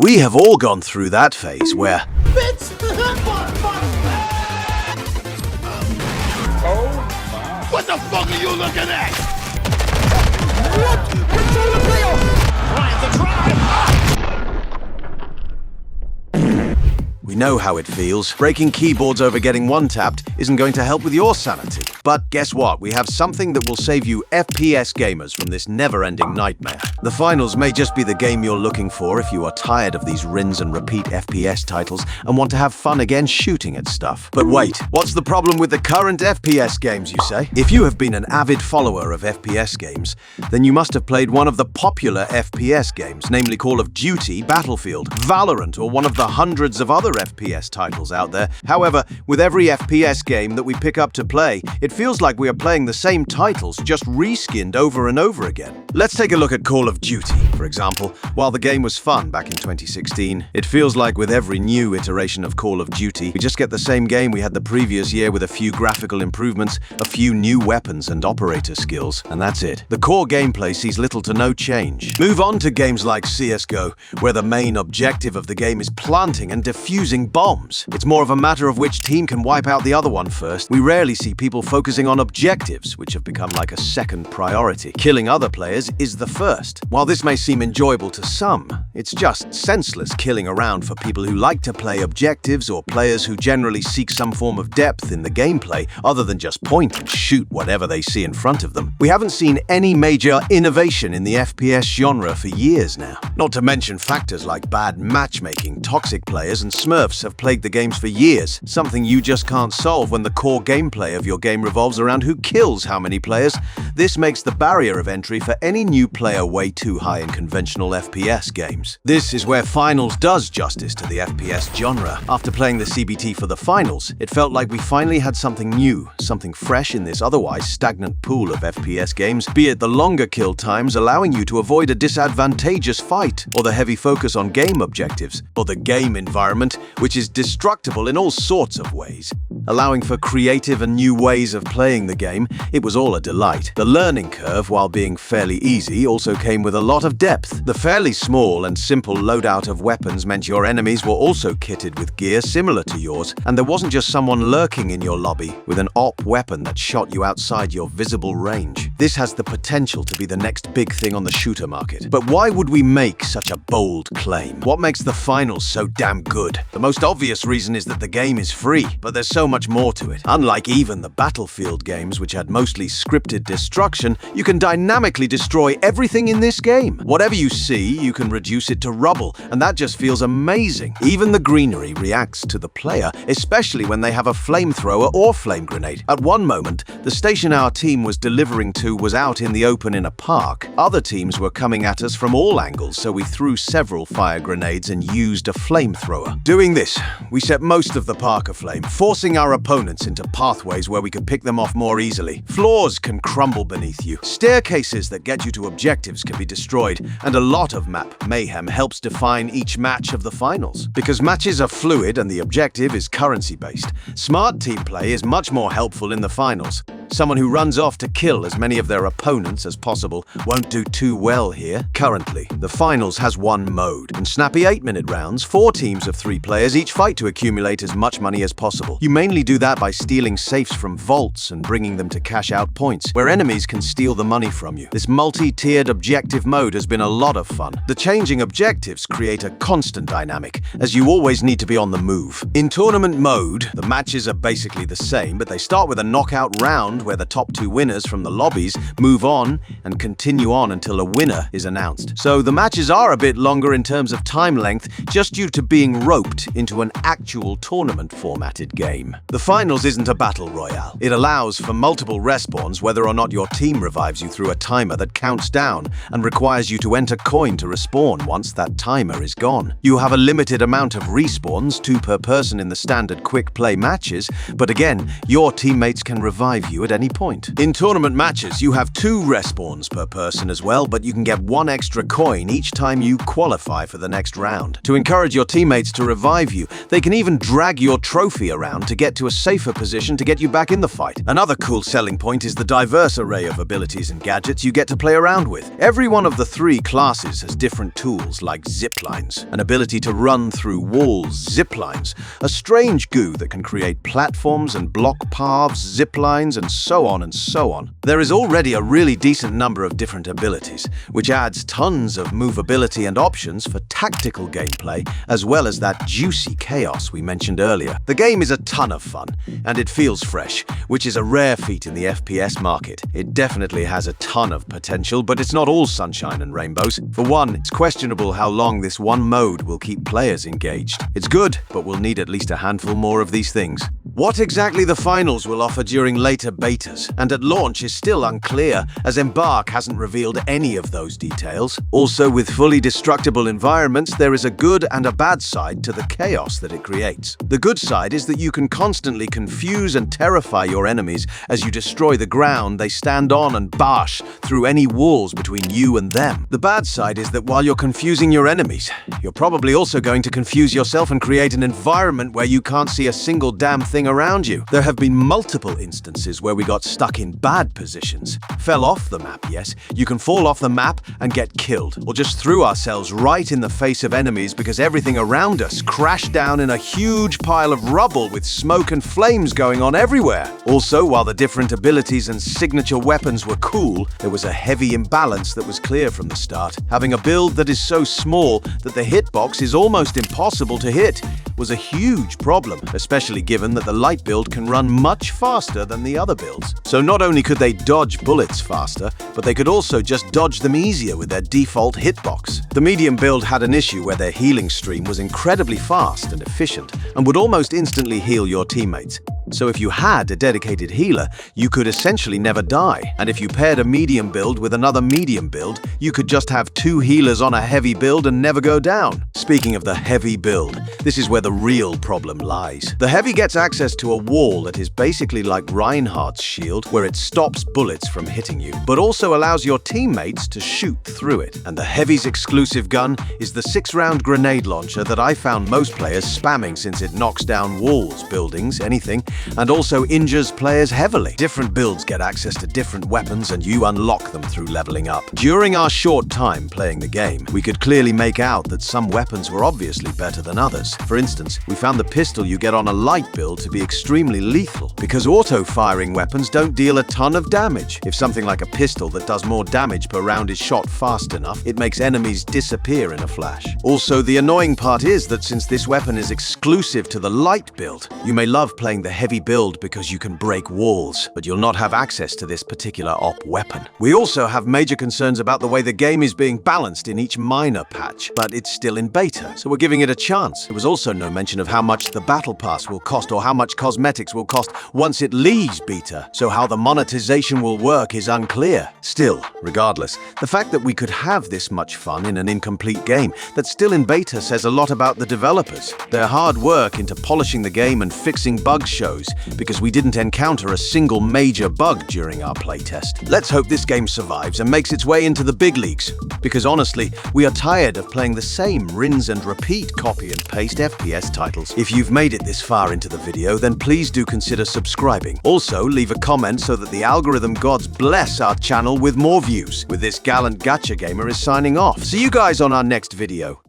We have all gone through that phase where What the fuck are you looking at? Control the player! Trying to drive! we know how it feels. Breaking keyboards over getting one-tapped isn't going to help with your sanity. But guess what? We have something that will save you FPS gamers from this never-ending nightmare. The finals may just be the game you're looking for if you are tired of these rinse and repeat FPS titles and want to have fun again shooting at stuff. But wait, what's the problem with the current FPS games, you say? If you have been an avid follower of FPS games, then you must have played one of the popular FPS games, namely Call of Duty, Battlefield, Valorant, or one of the hundreds of other FPS titles out there. However, with every FPS game that we pick up to play, it feels like we are playing the same titles, just reskinned over and over again. Let's take a look at Call of Duty, for example. While the game was fun back in 2016, it feels like with every new iteration of Call of Duty, we just get the same game we had the previous year with a few graphical improvements, a few new weapons and operator skills, and that's it. The core gameplay sees little to no change. Move on to games like CSGO, where the main objective of the game is planting and defusing bombs. It's more of a matter of which team can wipe out the other one first. We rarely see people focusing on objectives, which have become like a second priority. Killing other players is the first. While this may seem enjoyable to some, it's just senseless killing around for people who like to play objectives or players who generally seek some form of depth in the gameplay other than just point and shoot whatever they see in front of them. We haven't seen any major innovation in the FPS genre for years now. Not to mention factors like bad matchmaking, toxic players, and smurfs have plagued the games for years, something you just can't solve when the core gameplay of your game revolves around who kills how many players. This makes the barrier of entry for any new player way too high in conventional FPS games. This is where Finals does justice to the FPS genre. After playing the CBT for the Finals, it felt like we finally had something new, something fresh in this otherwise stagnant pool of FPS games, be it the longer kill times allowing you to avoid a disadvantageous fight, or the heavy focus on game objectives, or the game environment, which is destructible in all sorts of ways. Allowing for creative and new ways of playing the game, it was all a delight. The learning curve, while being fairly easy, also came with a lot of depth. The fairly small and simple loadout of weapons meant your enemies were also kitted with gear similar to yours, and there wasn't just someone lurking in your lobby with an op weapon that shot you outside your visible range. This has the potential to be the next big thing on the shooter market. But why would we make such a bold claim? What makes the Finals so damn good? The most obvious reason is that the game is free, but there's so much more to it. Unlike even the Battlefield games, which had mostly scripted destruction, you can dynamically destroy everything in this game. Whatever you see, you can reduce it to rubble, and that just feels amazing. Even the greenery reacts to the player, especially when they have a flamethrower or flame grenade. At one moment, the station our team was delivering to was out in the open in a park. Other teams were coming at us from all angles, so we threw several fire grenades and used a flamethrower. Doing this, we set most of the park aflame, forcing our opponents into pathways where we could pick them off more easily. Floors can crumble beneath you. Staircases that get you to objectives can be destroyed, and a lot of map mayhem helps define each match of the Finals. Because matches are fluid and the objective is currency-based, smart team play is much more helpful in the Finals. Someone who runs off to kill as many of their opponents as possible won't do too well here. Currently, the Finals has one mode. In snappy 8-minute rounds, 4 teams of 3 players each fight to accumulate as much money as possible. You mainly do that by stealing safes from vaults and bringing them to cash out points, where enemies can steal the money from you. This multi-tiered objective mode has been a lot of fun. The changing objectives create a constant dynamic, as you always need to be on the move. In tournament mode, the matches are basically the same, but they start with a knockout round where the top 2 winners from the lobbies move on and continue on until a winner is announced. So the matches are a bit longer in terms of time length, just due to being roped into an actual tournament formatted game. The Finals isn't a battle royale. It allows for multiple respawns whether or not your team revives you through a timer that counts down and requires you to enter coin to respawn once that timer is gone. You have a limited amount of respawns, 2 per person in the standard quick play matches, but again, your teammates can revive you at at any point. In tournament matches, you have 2 respawns per person as well, but you can get 1 extra coin each time you qualify for the next round. To encourage your teammates to revive you, they can even drag your trophy around to get to a safer position to get you back in the fight. Another cool selling point is the diverse array of abilities and gadgets you get to play around with. Every one of the 3 classes has different tools like ziplines, an ability to run through walls, ziplines, a strange goo that can create platforms and block paths, ziplines, and so on and so on. There is already a really decent number of different abilities, which adds tons of movability and options for tactical gameplay, as well as that juicy chaos we mentioned earlier. The game is a ton of fun, and it feels fresh, which is a rare feat in the FPS market. It definitely has a ton of potential, but it's not all sunshine and rainbows. For one, it's questionable how long this one mode will keep players engaged. It's good, but we'll need at least a handful more of these things. What exactly the finals will offer during later betas and at launch is still unclear, as Embark hasn't revealed any of those details. Also, with fully destructible environments, there is a good and a bad side to the chaos that it creates. The good side is that you can constantly confuse and terrify your enemies as you destroy the ground they stand on and bash through any walls between you and them. The bad side is that while you're confusing your enemies, you're probably also going to confuse yourself and create an environment where you can't see a single damn thing around you. There have been multiple instances where we got stuck in bad positions. Fell off the map, yes. You can fall off the map and get killed, or just threw ourselves right in the face of enemies because everything around us crashed down in a huge pile of rubble with smoke and flames going on everywhere. Also, while the different abilities and signature weapons were cool, there was a heavy imbalance that was clear from the start. Having a build that is so small that the hitbox is almost impossible to hit was a huge problem, especially given that the light build can run much faster than the other builds. So not only could they dodge bullets faster, but they could also just dodge them easier with their default hitbox. The medium build had an issue where their healing stream was incredibly fast and efficient and would almost instantly heal your teammates. So if you had a dedicated healer, you could essentially never die. And if you paired a medium build with another medium build, you could just have 2 healers on a heavy build and never go down. Speaking of the heavy build, this is where the real problem lies. The heavy gets access to a wall that is basically like Reinhardt's shield, where it stops bullets from hitting you, but also allows your teammates to shoot through it. And the heavy's exclusive gun is the 6-round grenade launcher that I found most players spamming, since it knocks down walls, buildings, anything, and also injures players heavily. Different builds get access to different weapons and you unlock them through leveling up. During our short time playing the game, we could clearly make out that some weapons were obviously better than others. For instance, we found the pistol you get on a light build to be extremely lethal, because auto-firing weapons don't deal a ton of damage. If something like a pistol that does more damage per round is shot fast enough, it makes enemies disappear in a flash. Also, the annoying part is that since this weapon is exclusive to the light build, you may love playing the heavy build because you can break walls, but you'll not have access to this particular op weapon. We also have major concerns about the way the game is being balanced in each minor patch, but it's still in beta, so we're giving it a chance. There was also no mention of how much the battle pass will cost or how much cosmetics will cost once it leaves beta, so how the monetization will work is unclear. Still, regardless, the fact that we could have this much fun in an incomplete game that's still in beta says a lot about the developers. Their hard work into polishing the game and fixing bug shows, because we didn't encounter a single major bug during our playtest. Let's hope this game survives and makes its way into the big leagues, because honestly, we are tired of playing the same rinse and repeat copy and paste FPS titles. If you've made it this far into the video, then please do consider subscribing. Also, leave a comment so that the algorithm gods bless our channel with more views. With this, gallant gacha gamer is signing off. See you guys on our next video.